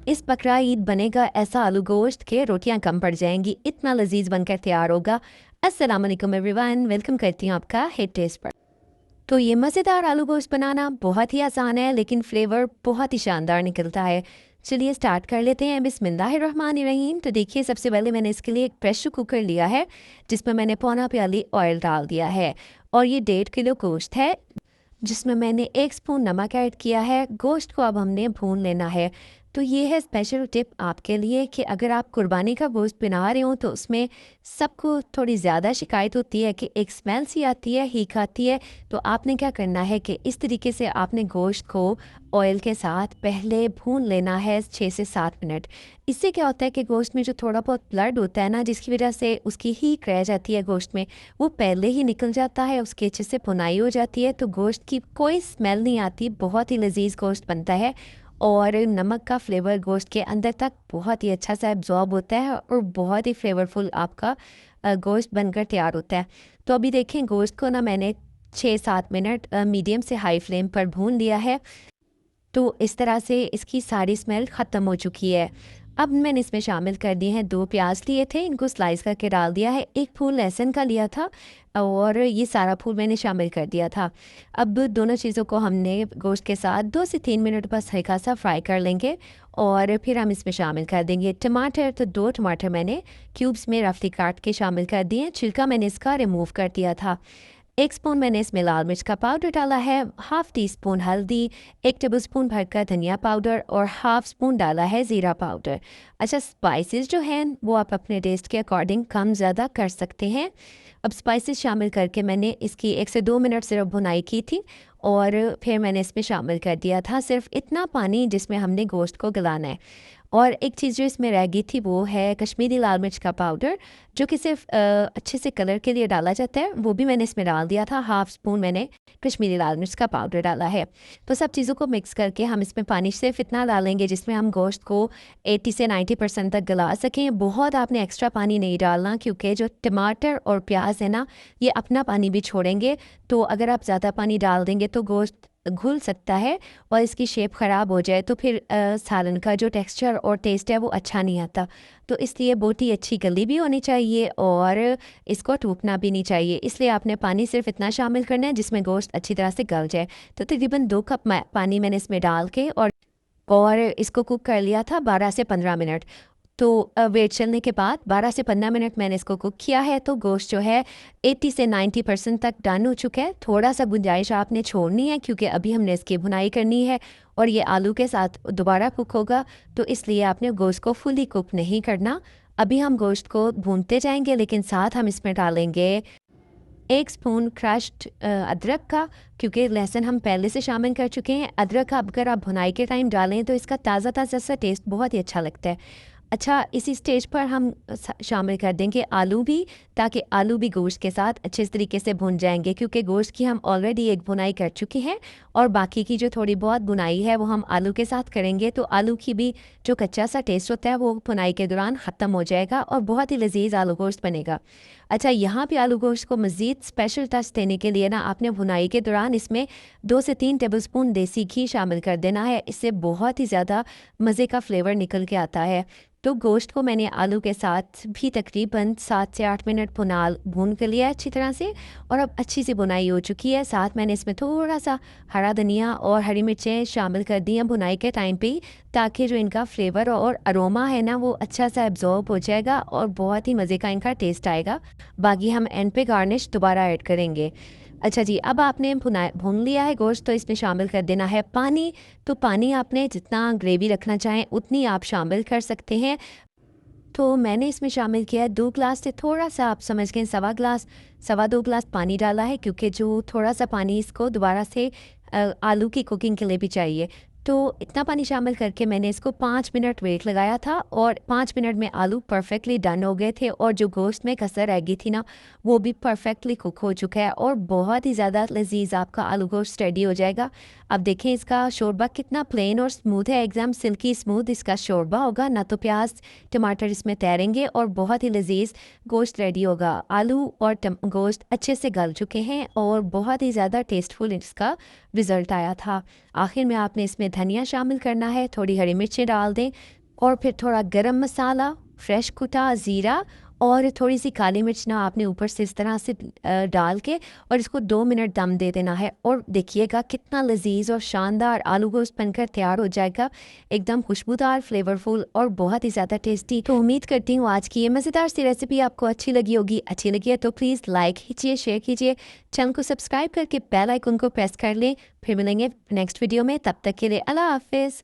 इस बकरा ईद बनेगा ऐसा आलू गोश्त के रोटियां कम पड़ जाएंगी, इतना लजीज बनकर तैयार होगा। अस्सलाम वालेकुम एवरीवन, वेलकम करती हूँ आपका हिट टेस्ट पर। तो ये मज़ेदार आलू गोश्त बनाना बहुत ही आसान है, लेकिन फ्लेवर बहुत ही शानदार निकलता है। चलिए स्टार्ट कर लेते हैं। बिस्मिल्लाहिर्रहमानिर्रहीम। तो देखिए, सबसे पहले मैंने इसके लिए एक प्रेशर कुकर लिया है, जिसमें मैंने पौना प्याली ऑयल डाल दिया है। और ये 1.5 किलो गोश्त है, जिसमें मैंने 1 स्पून नमक ऐड किया है। गोश्त को अब हमने भून लेना है। तो ये है स्पेशल टिप आपके लिए कि अगर आप कुर्बानी का गोश्त बना रहे हो तो उसमें सबको थोड़ी ज़्यादा शिकायत होती है कि एक स्मेल सी आती है, हीक आती है। तो आपने क्या करना है कि इस तरीके से आपने गोश्त को ऑयल के साथ पहले भून लेना है 6 से 7 मिनट। इससे क्या होता है कि गोश्त में जो थोड़ा बहुत ब्लड होता है ना, जिसकी वजह से उसकी हीक रह जाती है गोश्त में, वो पहले ही निकल जाता है, उसकी अच्छे से भुनाई हो जाती है। तो गोश्त की कोई स्मेल नहीं आती, बहुत ही लजीज गोश्त बनता है। और नमक का फ्लेवर गोश्त के अंदर तक बहुत ही अच्छा सा एब्जॉर्ब होता है और बहुत ही फ्लेवरफुल आपका गोश्त बनकर तैयार होता है। तो अभी देखें, गोश्त को ना मैंने 6-7 मिनट मीडियम से हाई फ्लेम पर भून लिया है। तो इस तरह से इसकी सारी स्मेल ख़त्म हो चुकी है। अब मैंने इसमें शामिल कर दिए हैं 2 प्याज लिए थे, इनको स्लाइस करके डाल दिया है। 1 फूल लहसुन का लिया था और ये सारा फूल मैंने शामिल कर दिया था। अब दोनों चीज़ों को हमने गोश्त के साथ 2 से 3 मिनट बस हल्का सा फ्राई कर लेंगे और फिर हम इसमें शामिल कर देंगे टमाटर। तो 2 टमाटर मैंने क्यूब्स में रफली काट के शामिल कर दिए। छिलका मैंने इसका रिमूव कर दिया था। 1 स्पून मैंने इसमें लाल मिर्च का पाउडर डाला है, हाफ़ टी स्पून हल्दी, 1 टेबल स्पून भरकर धनिया पाउडर और हाफ़ स्पून डाला है ज़ीरा पाउडर। अच्छा, स्पाइसेस जो हैं वो आप अपने टेस्ट के अकॉर्डिंग कम ज़्यादा कर सकते हैं। अब स्पाइसेस शामिल करके मैंने इसकी 1 से 2 मिनट सिर्फ भुनाई की थी और फिर मैंने इसमें शामिल कर दिया था सिर्फ इतना पानी जिसमें हमने गोश्त को गलाना है। और एक चीज़ जो इसमें रह गई थी वो है कश्मीरी लाल मिर्च का पाउडर, जो कि सिर्फ अच्छे से कलर के लिए डाला जाता है, वो भी मैंने इसमें डाल दिया था। हाफ़ स्पून मैंने कश्मीरी लाल मिर्च का पाउडर डाला है। तो सब चीज़ों को मिक्स करके हम इसमें पानी सिर्फ इतना डालेंगे जिसमें हम गोश्त को 80 से 90% तक गला सकें। बहुत आपने एक्स्ट्रा पानी नहीं डालना, क्योंकि जो टमाटर और प्याज है ना, ये अपना पानी भी छोड़ेंगे। तो अगर आप ज़्यादा पानी डाल देंगे तो गोश्त घुल सकता है और इसकी शेप ख़राब हो जाए, तो फिर सालन का जो टेक्सचर और टेस्ट है वो अच्छा नहीं आता। तो इसलिए बोटी अच्छी गली भी होनी चाहिए और इसको टूटना भी नहीं चाहिए। इसलिए आपने पानी सिर्फ इतना शामिल करना है जिसमें गोश्त अच्छी तरह से गल जाए। तो तकरीबन 2 कप पानी मैंने इसमें डाल के और इसको कुक कर लिया था 12 से 15 मिनट। तो वेट चलने के बाद 12 से 15 मिनट मैंने इसको कुक किया है। तो गोश्त जो है 80 से 90% तक डन हो चुका है। थोड़ा सा गुंजाइश आपने छोड़नी है, क्योंकि अभी हमने इसकी भुनाई करनी है और ये आलू के साथ दोबारा कुक होगा। तो इसलिए आपने गोश्त को फुली कुक नहीं करना। अभी हम गोश्त को भूनते जाएंगे, लेकिन साथ हम इसमें डालेंगे 1 स्पून क्रश्ड अदरक का, क्योंकि लहसुन हम पहले से शामिल कर चुके हैं। अदरक अगर आप भुनाई के टाइम डालें तो इसका ताज़ा ताज़ा सा टेस्ट बहुत ही अच्छा लगता है। अच्छा, इसी स्टेज पर हम शामिल कर देंगे आलू भी, ताकि आलू भी गोश्त के साथ अच्छे तरीके से भुन जाएंगे, क्योंकि गोश्त की हम ऑलरेडी एक भुनाई कर चुके हैं और बाकी की जो थोड़ी बहुत भुनाई है वो हम आलू के साथ करेंगे। तो आलू की भी जो कच्चा सा टेस्ट होता है वो भुनाई के दौरान ख़त्म हो जाएगा और बहुत ही लजीज आलू गोश्त बनेगा। अच्छा, यहाँ पे आलू गोश्त को मज़ीद स्पेशल टच देने के लिए ना, आपने भुनाई के दौरान इसमें 2 से 3 टेबल स्पून देसी घी शामिल कर देना है। इससे बहुत ही ज़्यादा मज़े का फ्लेवर निकल के आता है। तो गोश्त को मैंने आलू के साथ भी तकरीबन 7 से 8 मिनट भून कर लिया अच्छी तरह से, और अब अच्छी सी भुनाई हो चुकी है। साथ मैंने इसमें थोड़ा सा हरा धनिया और हरी मिर्चें शामिल कर दी हैं भुनाई के टाइम पे ही, ताकि जो इनका फ्लेवर और अरोमा है ना वो अच्छा सा एब्जॉर्ब हो जाएगा और बहुत ही मज़े का इनका टेस्ट आएगा। बाकी हम एंड पे गार्निश दोबारा ऐड करेंगे। अच्छा जी, अब आपने भून लिया है गोश्त, तो इसमें शामिल कर देना है पानी। तो पानी आपने जितना ग्रेवी रखना चाहें उतनी आप शामिल कर सकते हैं। तो मैंने इसमें शामिल किया है 2 ग्लास से थोड़ा सा, आप समझ गए, 2 ग्लास पानी डाला है, क्योंकि जो थोड़ा सा पानी इसको दोबारा से आलू की कुकिंग के लिए भी चाहिए। तो इतना पानी शामिल करके मैंने इसको 5 मिनट वेट लगाया था और 5 मिनट में आलू परफेक्टली डन हो गए थे और जो गोश्त में कसर रह गई थी ना, वो भी परफेक्टली कुक हो चुका है और बहुत ही ज़्यादा लजीज आपका आलू गोश्त रेडी हो जाएगा। अब देखें इसका शोरबा कितना प्लेन और स्मूथ है, एकदम सिल्की स्मूथ इसका शोरबा होगा। ना तो प्याज टमाटर इसमें तैरेंगे और बहुत ही लजीज गोश्त रेडी होगा। आलू और गोश्त अच्छे से गल चुके हैं और बहुत ही ज़्यादा टेस्टफुल इसका रिज़ल्ट आया था। आखिर में आपने इसमें धनिया शामिल करना है, थोड़ी हरी मिर्चें डाल दें और फिर थोड़ा गरम मसाला, फ्रेश कुटा ज़ीरा और थोड़ी सी काली मिर्च ना आपने ऊपर से इस तरह से डाल के और इसको 2 मिनट दम दे देना है। और देखिएगा कितना लजीज और शानदार आलू गोश्त बनकर तैयार हो जाएगा, एकदम खुशबूदार, फ्लेवरफुल और बहुत ही ज़्यादा टेस्टी। तो उम्मीद करती हूँ आज की ये मज़ेदार सी रेसिपी आपको अच्छी लगी होगी। अच्छी लगी है तो प्लीज़ लाइक कीजिए, शेयर कीजिए, चैनल को सब्सक्राइब करके बेल आइकन को प्रेस कर लें। फिर मिलेंगे नेक्स्ट वीडियो में, तब तक के लिए अल्लाह हाफिज़।